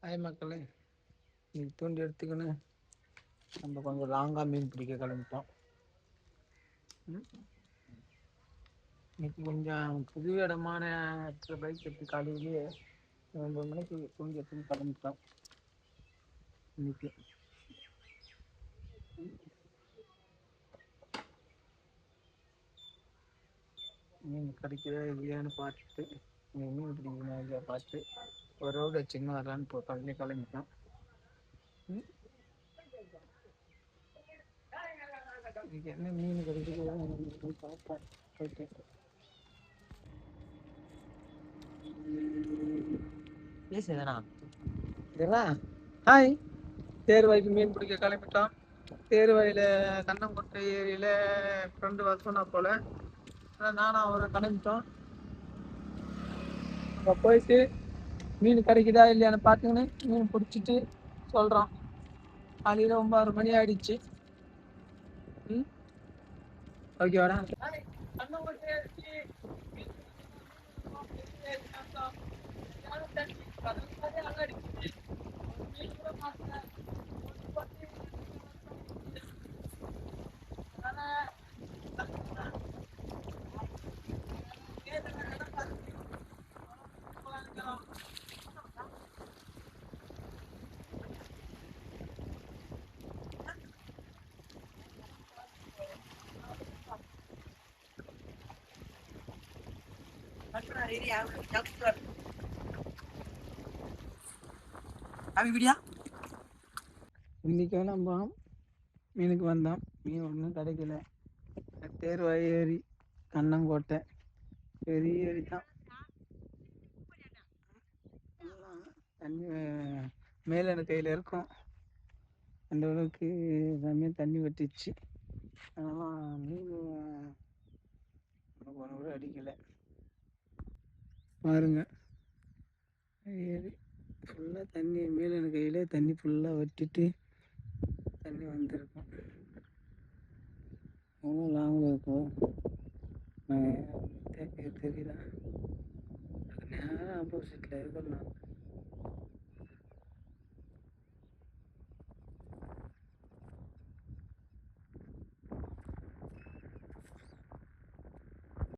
Hi மக்களே, இன்னைக்கு தூண்டி எடுத்துக்கின்னு நம்ம கொஞ்சம் லாங்காக மீன் பிடிக்க கிளம்பிட்டோம். இன்னைக்கு கொஞ்சம் புது இடமான இடத்துல பைக் எடுத்து காலையிலேயே 9 மணிக்கு தூண்டி எடுத்துன்னு கிளம்பிட்டோம். இன்னைக்கு மீன் கிடைக்கிறதா இல்லையான்னு பார்த்துட்டு மீன் பிடிக்கணும் இல்லையா பார்த்து ஒரு ரோடு வச்சுன்னு வரலான்னு காலையிலே கிளம்பிட்டோம். இன்னைக்கு என்ன மீன் கிடைக்குது பார்ப்போம். போயிட்டு இதெல்லாம் ஹாய் தேர்வாய்க்கு மீன் பிடிக்க கிளம்பிட்டோம். தேர்வாயில் கண்ணங்கொட்டை ஏரியில் ஃப்ரெண்டு வர சொன்னா போல, நானும் அவரை கிளம்பிட்டோம். அங்கே போயிட்டு மீன் கிடைக்குதா இல்லையான்னு பார்த்துக்கின்னு மீன் பிடிச்சிட்டு சொல்கிறோம். காலையில் 9 மணி ஆயிடுச்சு. ஓகேவாடா? இன்னைக்கு நம்ம மீனுக்கு வந்தோம். மீன் ஒன்றும் கிடைக்கல. தேர்வாய் ஏரி, கண்ணங்கோட்டை பெரிய ஏரி தான். தண்ணி மேலே கையில் இருக்கும். அந்த அளவுக்கு எல்லாமே தண்ணி வெட்டிச்சு. அதனால் மீன் ஒன்று கூட அடிக்கலை. பாருங்க, ஏரி ஃபுல்லாக தண்ணி, மேலே கையில் தண்ணி ஃபுல்லாக வட்டிட்டு தண்ணி வந்திருக்கும். அவ்வளோ லாங்கில் இருக்கும். தெரியுதா? நேரம் ஆப்போசிட்டில் இருக்கணும்.